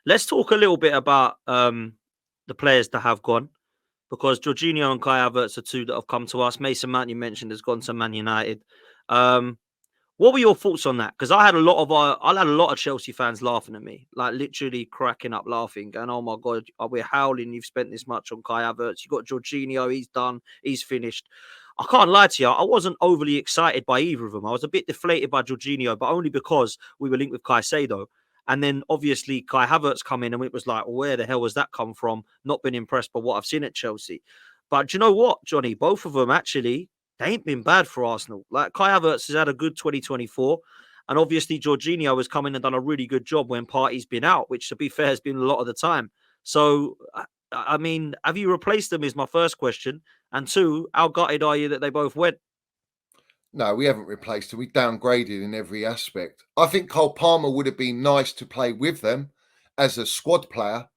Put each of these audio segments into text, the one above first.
Let's talk a little bit about the players that have gone, because Jorginho and Kai Havertz are two that have come to us. Mason Mount, you mentioned, has gone to Man United. Um, what were your thoughts on that? Because I had a lot of Chelsea fans laughing at me, like literally cracking up laughing, going, "Oh my god, we're howling! You've spent this much on Kai Havertz. You got Jorginho, he's done, he's finished." I can't lie to you, I wasn't overly excited by either of them. I was a bit deflated by Jorginho, but only because we were linked with Caicedo. And then obviously Kai Havertz come in, and it was like, where the hell has that come from? Not been impressed by what I've seen at Chelsea. But do you know what, Johnny? Both of them actually, they ain't been bad for Arsenal. Like Kai Havertz has had a good 2024. And obviously Jorginho has come in and done a really good job when Partey's been out, which to be fair has been a lot of the time. So, I mean, have you replaced them is my first question. And two, how gutted are you that they both went? No, we haven't replaced them. We downgraded in every aspect. I think Cole Palmer would have been nice to play with them as a squad player,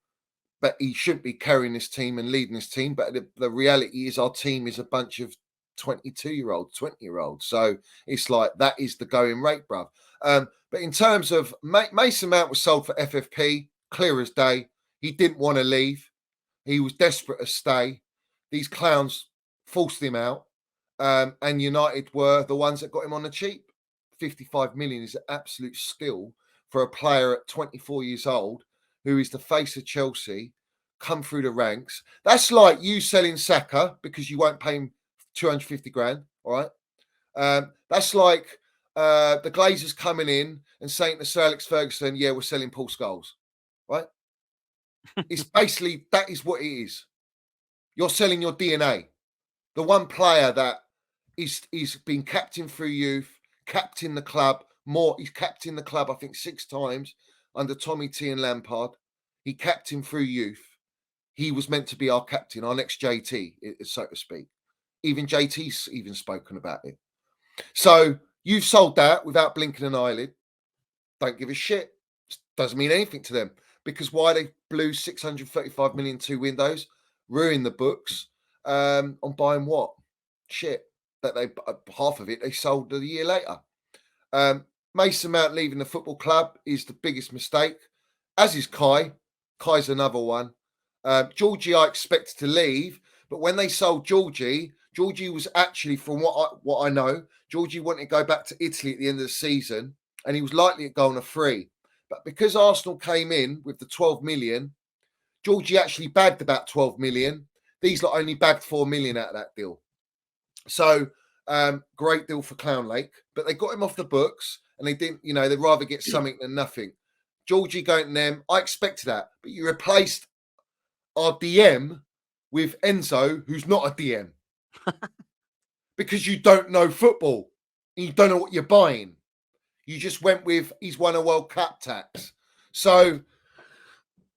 but he shouldn't be carrying this team and leading this team. But the reality is our team is a bunch of 22-year-olds, 20-year-olds. So it's like that is the going rate, bruv. But in terms of Mason Mount was sold for FFP, clear as day. He didn't want to leave. He was desperate to stay. These clowns forced him out. And United were the ones that got him on the cheap. 55 million is an absolute steal for a player at 24 years old who is the face of Chelsea, come through the ranks. That's like you selling Saka because you won't pay him 250 grand, all right? That's like the Glazers coming in and saying to Sir Alex Ferguson, yeah, we're selling Paul Scholes, right? It's basically, that is what it is. You're selling your DNA. The one player that is been captain through youth, captain the club more. He's captained the club, I think, 6 times under Tommy T and Lampard. He captained through youth. He was meant to be our captain, our next JT, so to speak. Even JT's even spoken about it. So you've sold that without blinking an eyelid. Don't give a shit. Doesn't mean anything to them, because why they blew 635 million 2 windows, ruined the books on buying what? Shit. That they half of it they sold a year later. Mason Mount leaving the football club is the biggest mistake, as is Kai. Kai's another one. Georgie I expected to leave, but when they sold Georgie was actually, from what I know, Georgie wanted to go back to Italy at the end of the season, and he was likely to go on a free. But because Arsenal came in with the 12 million, Georgie actually bagged about 12 million. These lot only bagged 4 million out of that deal. So great deal for Clown Lake, but they got him off the books, and they didn't, they'd rather get something than nothing. Georgie going to them, I expected that, but you replaced our DM with Enzo, who's not a DM, because you don't know football and you don't know what you're buying. You just went with, he's won a World Cup tax. So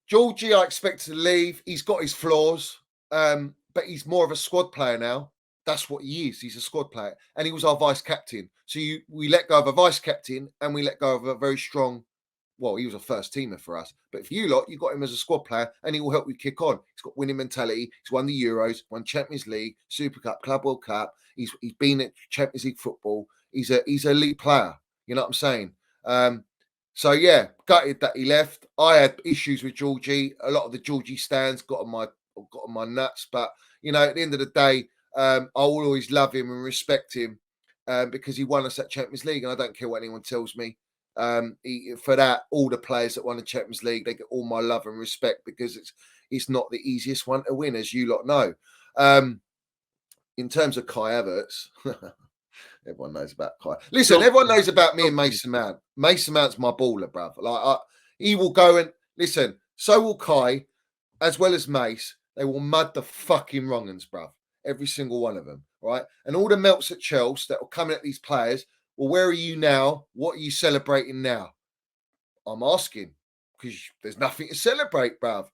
Georgie, I expected to leave. He's got his flaws, but he's more of a squad player now. That's what he is. He's a squad player. And he was our vice captain. So we let go of a vice captain, and we let go of a very strong, well, he was a first teamer for us. But for you lot, you got him as a squad player, and he will help you kick on. He's got winning mentality. He's won the Euros, won Champions League, Super Cup, Club World Cup. He's been at Champions League football. He's an elite player. You know what I'm saying? So yeah, gutted that he left. I had issues with Georgie. A lot of the Georgie stands got on my nuts. But at the end of the day, I will always love him and respect him because he won us that Champions League, and I don't care what anyone tells me. For that, all the players that won the Champions League, they get all my love and respect, because it's not the easiest one to win, as you lot know. In terms of Kai Havertz, everyone knows about Kai. Listen, everyone knows about me and Mason Mount. Mason Mount's my baller, bruv. He will go and listen. So will Kai, as well as Mace. They will mud the fucking wrong uns, bruv. Every single one of them, right? And all the melts at Chelsea that will come at these players. Well, where are you now? What are you celebrating now? I'm asking, because there's nothing to celebrate, bruv.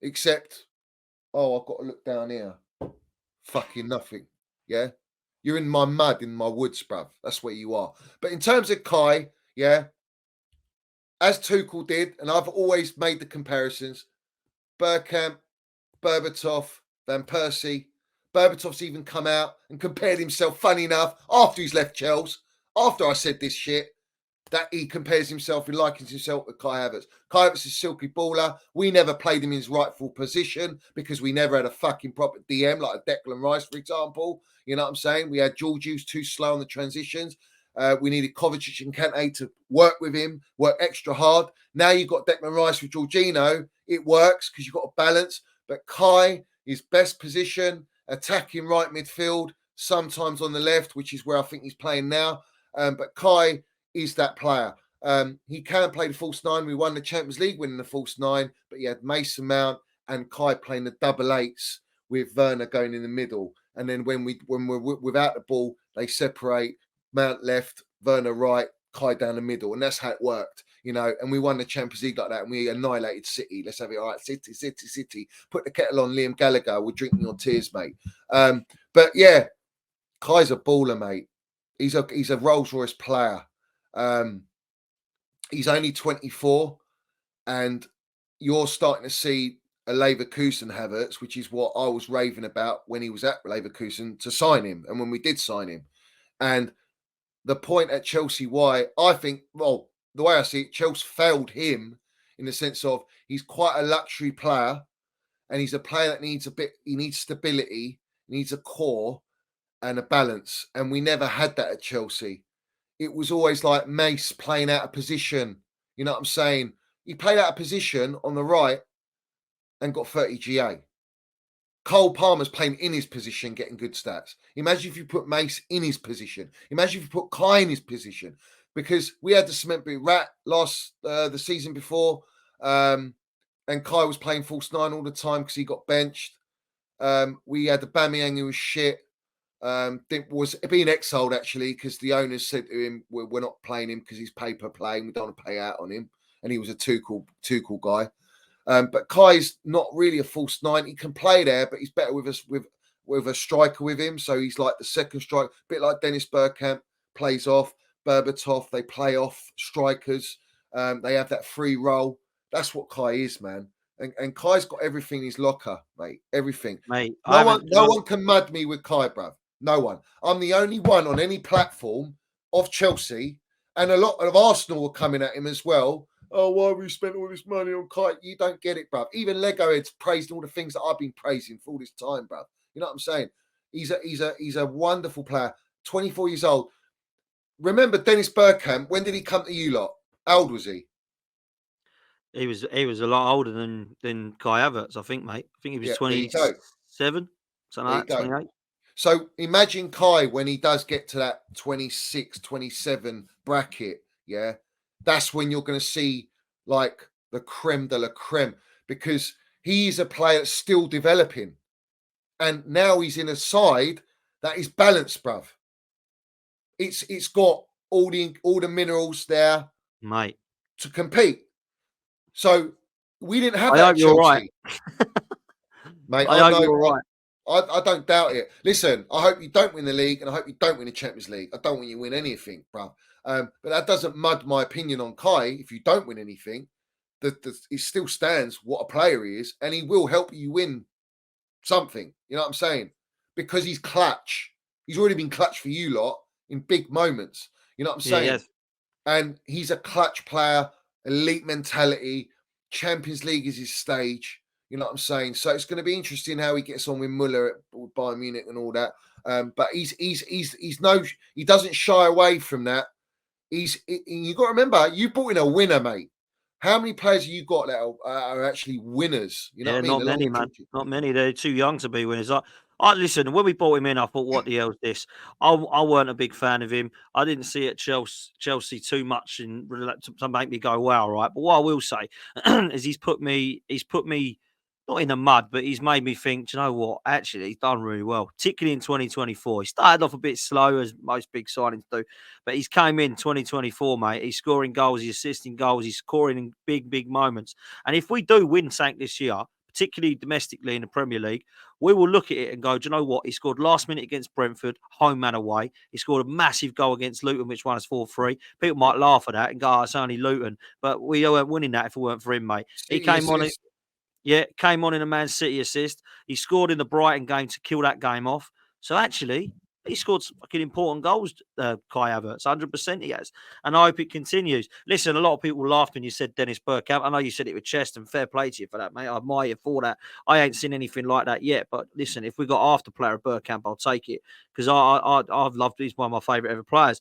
Except, I've got to look down here. Fucking nothing. Yeah? You're in my mud, in my woods, bruv. That's where you are. But in terms of Kai, yeah, as Tuchel did, and I've always made the comparisons, Bergkamp, Berbatov, Van Persie. Berbatov's even come out and compared himself, funny enough, after he's left Chelsea, after I said this shit. that he compares himself and likens himself with Kai Havertz. Kai Havertz is silky baller. We never played him in his rightful position because we never had a fucking proper DM like a Declan Rice, for example. You know what I'm saying? We had Georgiou too slow on the transitions. We needed Kovacic and Kante to work with him, work extra hard. Now you've got Declan Rice with Jorginho. It works because you've got a balance. But Kai, his best position, attacking right midfield, sometimes on the left, which is where I think he's playing now. But Kai is that player. He can play the false nine. We won the Champions League winning the false nine, but he had Mason Mount and Kai playing the double eights with Werner going in the middle. And then when we're without the ball, they separate. Mount left, Werner right, Kai down the middle, and that's how it worked, you know. And we won the Champions League like that, and we annihilated City. Let's have it all right, City. Put the kettle on, Liam Gallagher. We're drinking your tears, mate. But yeah, Kai's a baller, mate. He's a Rolls Royce player. He's only 24, and you're starting to see a Leverkusen Havertz, which is what I was raving about when he was at Leverkusen to sign him, and when we did sign him, and the point at Chelsea, why I think, well, the way I see it, Chelsea failed him in the sense of he's quite a luxury player, and he's a player that needs he needs stability, he needs a core and a balance, and we never had that at Chelsea. It was always like Mace playing out of position. You know what I'm saying? He played out of position on the right and got 30 GA. Cole Palmer's playing in his position, getting good stats. Imagine if you put Mace in his position. Imagine if you put Kai in his position. Because we had the cement boot rat the season before, and Kai was playing false nine all the time because he got benched. We had the Bamiyang who was shit. Was being exiled actually because the owners said to him, "We're not playing him because he's pay per play, and we don't want to pay out on him." And he was a Tuchel guy. But Kai's not really a false nine. He can play there, but he's better with us with a striker with him. So he's like the second striker, a bit like Dennis Bergkamp plays off, Berbatov. They play off strikers. They have that free role. That's what Kai is, man. And Kai's got everything in his locker, mate. Everything. Mate, No one can mud me with Kai, bruv. No one. I'm the only one on any platform of Chelsea, and a lot of Arsenal were coming at him as well. Oh, why have we spent all this money on Kai? You don't get it, bruv. Even Lego Heads praised all the things that I've been praising for all this time, bruv. You know what I'm saying? He's a wonderful player. 24 years old. Remember Dennis Bergkamp? When did he come to you lot? How old was he? He was a lot older than Kai Havertz, I think, mate. I think he was 27, something like that, 28. So imagine Kai when he does get to that 26, 27 bracket, yeah? That's when you're going to see like the creme de la creme, because he's a player that's still developing. And now he's in a side that is balanced, bruv. It's got all the minerals there, mate, to compete. So we didn't have that. I hope you're right. Mate, I hope you're right. I don't doubt it. Listen, I hope you don't win the league, and I hope you don't win the Champions League. I don't want you to win anything, bro. But that doesn't mud my opinion on Kai. If you don't win anything, it still stands what a player he is, and he will help you win something. You know what I'm saying? Because he's clutch. He's already been clutch for you lot in big moments. You know what I'm saying? Yes. And he's a clutch player, elite mentality. Champions League is his stage. You know what I'm saying? So it's going to be interesting how he gets on with Muller at Bayern Munich and all that. But he doesn't shy away from that. You got to remember, you brought in a winner, mate. How many players have you got that are actually winners? You know what I mean? Not many, man. Not many. They're too young to be winners. I listen. When we brought him in, I thought, "What the hell's this?" I weren't a big fan of him. I didn't see at Chelsea too much to make me go, "Wow!" Right. But what I will say is, he's put me not in the mud, but he's made me think, do you know what? Actually, he's done really well, particularly in 2024. He started off a bit slow, as most big signings do, but he's came in 2024, mate. He's scoring goals, he's assisting goals, he's scoring in big moments. And if we do win something this year, particularly domestically in the Premier League, we will look at it and go, do you know what? He scored last minute against Brentford, home and away. He scored a massive goal against Luton, which won us 4-3. People might laugh at that and go, oh, it's only Luton. But we weren't winning that if it weren't for him, mate. He came on it. Yeah, came on in a Man City assist. He scored in the Brighton game to kill that game off. So actually, He scored some fucking important goals, Kai Havertz. 100% he has. And I hope it continues. Listen, a lot of people laughed when you said Dennis Bergkamp. I know you said it with chest, and fair play to you for that, mate. I admire you for that. I ain't seen anything like that yet. But listen, if we got after player of Bergkamp, I'll take it because I've loved. He's one of my favourite ever players.